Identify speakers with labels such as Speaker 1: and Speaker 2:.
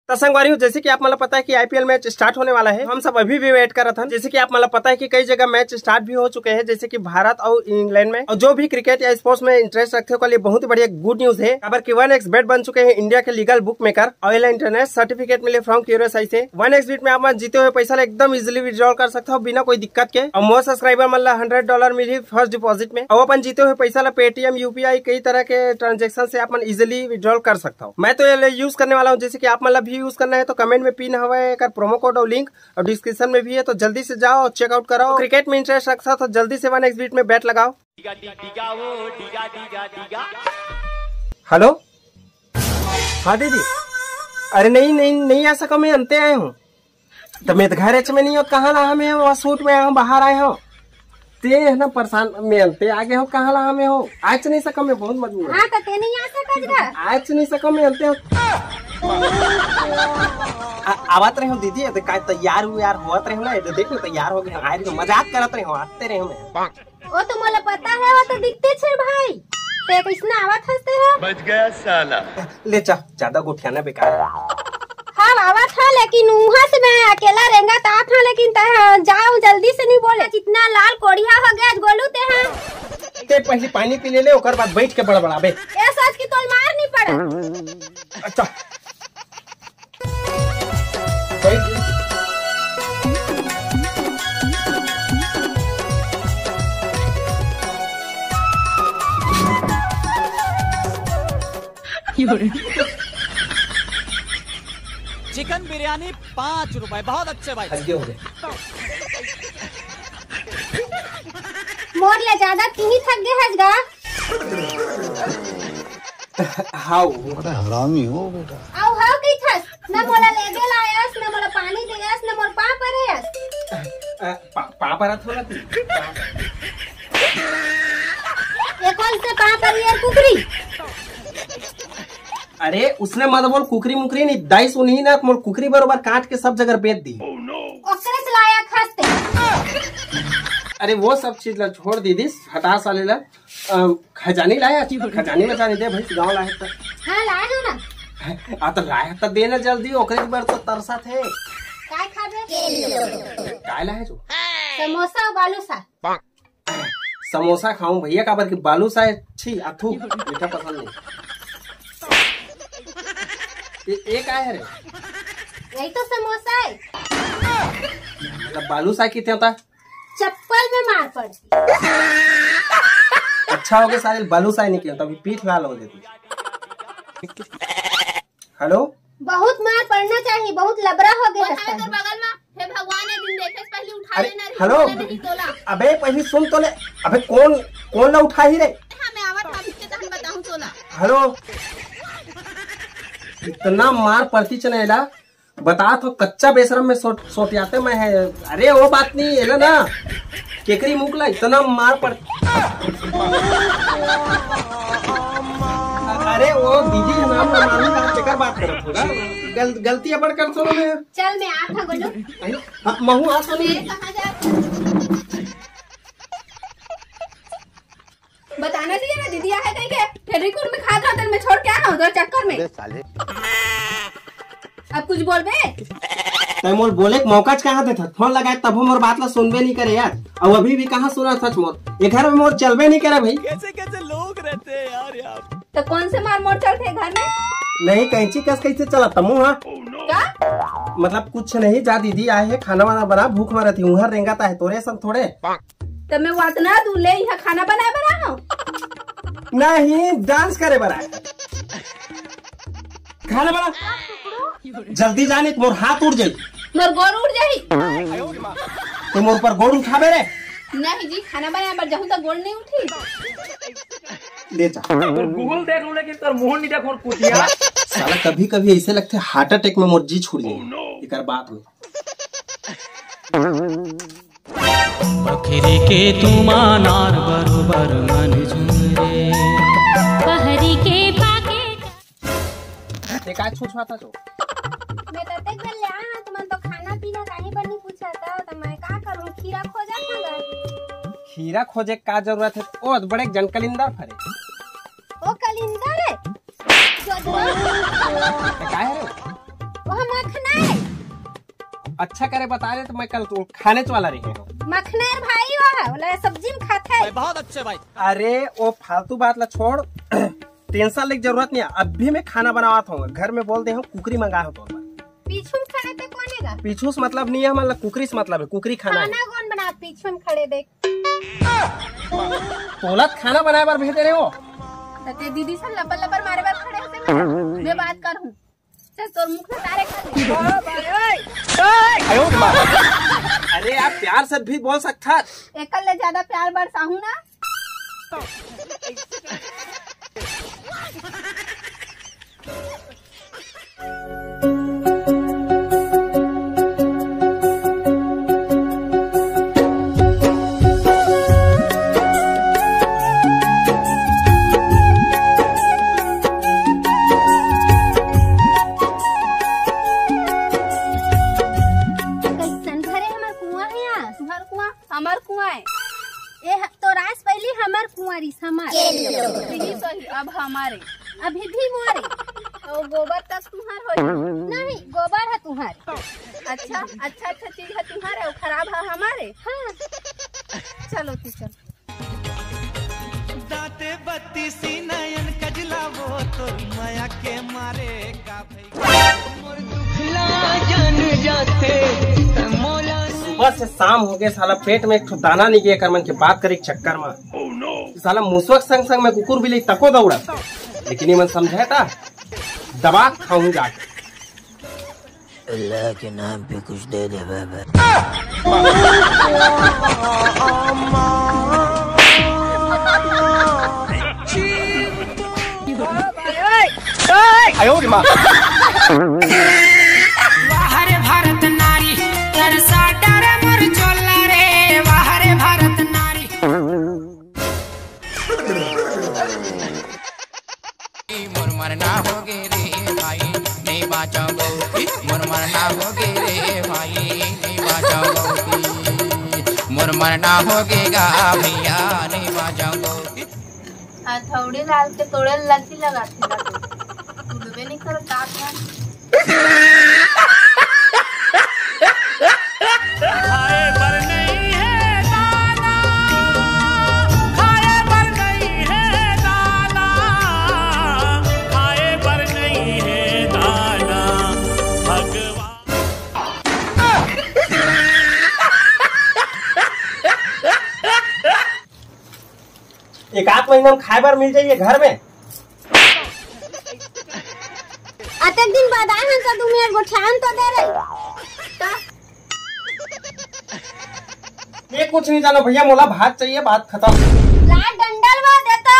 Speaker 1: तो संगवारी जैसे कि आप मतलब पता है कि आईपीएल मैच स्टार्ट होने वाला है, हम सब अभी भी वेट कर रहे थे। जैसे कि आप मतलब पता है कि कई जगह मैच स्टार्ट भी हो चुके हैं, जैसे कि भारत और इंग्लैंड में। और जो भी क्रिकेट या स्पोर्ट्स में इंटरेस्ट रखते हो, लिए बहुत ही बढ़िया गुड न्यूज है। खबर की 1x बेट बन चुके हैं इंडिया के लीगल बुक मेकर और इंटरनेट सर्टिफिकेट मिले फ्रॉम क्यूरियसआई से। 1x बेट में आप जीते हुए पैसा एकदम इजिली विड्रॉल कर सकते हो बिना कोई दिक्कत के। और मोर सब्सक्राइबर मतलब $100 मिली फर्स्ट डिपॉजिट में। और अपन जीते हुए पैसा पेटीएम यूपीआई कई तरह के ट्रांजेक्शन से आप इजिली विड्रॉल कर सकता हूँ। मैं तो ये यूज करने वाला हूँ। जैसे कि आप मतलब भी यूज करना है तो कमेंट में पिन हुआ है प्रोमो कोड और लिंक, और डिस्क्रिप्शन में भी है, तो जल्दी से जाओ और चेकआउट कराओ। क्रिकेट में इंटरेस्ट रखता तो जल्दी से 1x बेट में बैट लगाओ। हेलो, हाँ दीदी। अरे नहीं आ सका, मैं अंते आए हूँ। तो मैं तो घर में नहीं हो, कहाँ रहा मैं वहाँ सूट में आया बाहर आए हो ते है ना परेशान। मैं अंते आगे हो, कहाँ रहा मैं हो, आज नहीं सका, मैं बहुत मजबूर।
Speaker 2: हाँ तो ते नहीं आ सका,
Speaker 1: आज नहीं सका, मैं अंते हो। आवत रहे हो दीदी, तो काय तैयार हुए यार होत रहे हो ना, देख लो तैयार हो गए, आए तो मजाक करत रहे हो, आते रहे हो। मैं
Speaker 2: वो तो मोला पता है, वो तो दिखते छे भाई, ते किसना आवत हंसते हो।
Speaker 3: बच गया साला।
Speaker 1: ले चा, ज्यादा गुठियाना बेकार है।
Speaker 2: हाँ आवत था, लेकिन वहाँ से मैं अकेला रहेगा था, लेकिन जाओ जल्दी से नहीं बोले, जितना लाल कोढ़िया हो गया गोलू ते हैं।
Speaker 1: ते पहले पानी पी ले ओकर बाद बैठ के बड़बड़ाबे।
Speaker 2: ए सोच की तोल मार नहीं पड़ा।
Speaker 1: अच्छा
Speaker 4: चिकन बिरयानी 5 रुपए, बहुत अच्छे भाई।
Speaker 1: हो गए।
Speaker 2: मोर ले ज्यादा किही थक गए हजगा।
Speaker 1: हाउ
Speaker 3: बड़ा हरामी हो बेटा।
Speaker 2: आओ हाउ की थस, न मोला ले गेल आयस, न मोला पानी देयस, न मोर पा परयस।
Speaker 1: पा परत होला तू।
Speaker 2: ये कौन से पा परियर कुकरी।
Speaker 1: अरे उसने मत बोल कुकरी मुकरी नहीं, दाई सुनी ना, मोर कुकरी बरोबर काट के सब जगह बेच दी।
Speaker 2: ओकरे से लाया खाते।
Speaker 1: अरे वो सब चीज ला छोड़ दीदी, हटा साले ला। खजानी लाया, खजानी में जाने दे भाई, गाँव लाए तो।
Speaker 2: हाँ लाया हो ना।
Speaker 1: आ तो लाया तो देना जल्दी, ओकरे के बार तो तरसा थे।
Speaker 2: काय खाबे?
Speaker 1: काय लाया जो?
Speaker 2: समोसा और बालूशाह।
Speaker 1: समोसा खाऊं भैया, का बार की बालूशाह छी अथू मीठा पसंद नहीं। एक आया रे,
Speaker 2: यही तो समोसा है।
Speaker 1: मतलब बालूशाह कितने होता?
Speaker 2: चप्पल में मार पड़ती।
Speaker 1: अच्छा हो गया सारे बालूशाह नहीं किया, तभी पीठ लाल हो देती। हेलो,
Speaker 2: बहुत मार पड़ना चाहिए, बहुत लबरा हो गया।
Speaker 5: बगल में हे भगवान ने दिन देखे पहले उठा
Speaker 1: अरे
Speaker 5: लेना।
Speaker 1: हेलो, अबे पहले सुन तो ले। अबे कौन ला उठा ही रे।
Speaker 5: मैं आवत था बिच्चे तहन बताऊं तोला।
Speaker 1: हेलो, इतना मार पड़ती चलेला, बता तो कच्चा बेशरम में सोटियाते मैं है। अरे वो बात नहीं है ना, केकरी मुकला इतना मार पड़। अरे वो दीदी नाम ना मालूम का चक्कर बात कर थोड़ा गलती अपन कर सुनो मैं।
Speaker 2: चल मैं आता गोलू।
Speaker 1: महू आ सुनी।
Speaker 5: कहां जा
Speaker 2: बताना चाहिए ना, दीदी आए थे के फेरिकुल में खा था, मैं छोड़ के आना उधर चक्कर में।
Speaker 3: साले
Speaker 2: अब कुछ बोल बे।
Speaker 1: तो मोर बोले मौका कहाँ दे था, फोन लगाए तब मोर बात ला सुनबे नहीं करे यार। और अभी भी कहाँ सुना सच मोर, ये घर में मोर चलबे नहीं करे भाई।
Speaker 4: कैसे लोग रहते हैं यार।
Speaker 2: तो कौन से मार मोर चलते घर में?
Speaker 1: नहीं कैंची कैसे चला तमू। हाँ
Speaker 2: क्या
Speaker 1: मतलब कुछ नहीं, जा दीदी आए है, खाना वाना बना, भूख मरा थी, उहर रेंगाता है तोरे सब थोड़े।
Speaker 2: तो मैं वातना तू ले यहाँ खाना बना हो।
Speaker 1: नहीं डांस करे बना, खाना बना जल्दी जाने, मोर हाथ उड़ जाये,
Speaker 2: मोर गोड़ उड़ जाही।
Speaker 1: तो मोर पर गोड़ उठाबे रे।
Speaker 2: नहीं जी, खाना बनाए पर जाऊँ तो गोड़ नहीं उठी।
Speaker 1: ले जा
Speaker 6: गूगल देख लो, लेकिन तर मुंह नहीं देखो कुतिया।
Speaker 1: साला कभी कभी ऐसे लगते हार्ट अटैक में मोर जी छूट जाए इकर बात में।
Speaker 7: बखरी के तुमानार बरोबर मन झुमरे बहरी के पाके
Speaker 1: ते का छुछवाता जो।
Speaker 2: मैं तो तक ले आ, तुम तो खाना पीना काहे पर नहीं पूछा था, तो मैं का करूं, खीरा खोजा था।
Speaker 1: खीरा खोजे का जरूरत है, ओ बड़े जनकलिंदर फरे।
Speaker 2: ओ कलिंदर है
Speaker 1: काहे रे
Speaker 2: वह मखना है।
Speaker 1: अच्छा करे बता रहे तो मैं कल तो खाने वाला रही हूँ।
Speaker 2: मखना भाई वह बोला सब्जी में खाता है।
Speaker 4: बहुत अच्छे भाई।
Speaker 1: अरे वो फालतू बात ला छोड़। टेंशन लेके जरूरत नहीं है। अभी मैं खाना बनावा था घर में बोल दे हूँ कुकरी मंगा हो तो
Speaker 2: पीछू में खड़े थे कौन है?
Speaker 1: पीछू से मतलब नहीं है हमारा कुकरी से मतलब है कुकरी खाना है।
Speaker 2: कौन बना पीछू में खड़े देख
Speaker 1: तोला खाना बनाए बार भेज रहे हो।
Speaker 5: ते दीदी से लबर लबर मारे बार खड़े होते मैं बात करूं। चल तोर मुख में तारे
Speaker 1: अरे आप प्यार से भी बोल सकता।
Speaker 5: एकल ले ज्यादा प्यार बरसाहू ना। हमार कुआं है ये तो रास पहले हमार कुआरी हमारे अब हमारे अभी भी मोरे तो गोबर तक तुम्हार हो नहीं गोबर है तुम्हारे। अच्छा अच्छा अच्छा चीज है तुम्हारे और खराब है हमारे। हाँ चलो तू चल।
Speaker 8: दाते बत्ती सी नयन कजला वो तो माया के मारे का मोर दुखला जान जाते मोला।
Speaker 1: सुबह से शाम हो गए साला पेट में एक दाना नहीं गया कर मन की बात करे चक्कर में साला मुसवक संग संग में कुकुर बिल्ली तको दौड़ा लेकिन ये मन समझाया था दबा खाऊं जाके।
Speaker 9: अल्लाह के नाम पे कुछ दे दे बाबा।
Speaker 7: वाहरे भारत नारी तरसा डर मोर चोला रे वाहरे भारत नारी। मोर मरना होगे रे भाई नहीं बाँचोगे मोर मरना होगे रे भाई नहीं बाँचोगे मोर मरना होगेगा भैया नहीं बाँचोगे।
Speaker 5: हथौड़ी डाल के तोड़े लगी लगाती डूबे नहीं करता।
Speaker 8: खाए पर नहीं है दाना खाए पर नहीं है दाना खाए पर नहीं है दाना भगवान।
Speaker 1: एक आध महीना में खाए बार मिल जाइए घर में।
Speaker 2: आते दिन बाद आए हैं तो तुम यार गोठान तो दे रहे।
Speaker 1: ये कुछ नहीं जानो भैया मोला भात चाहिए बात खत्म।
Speaker 2: ला डंडल वो देता।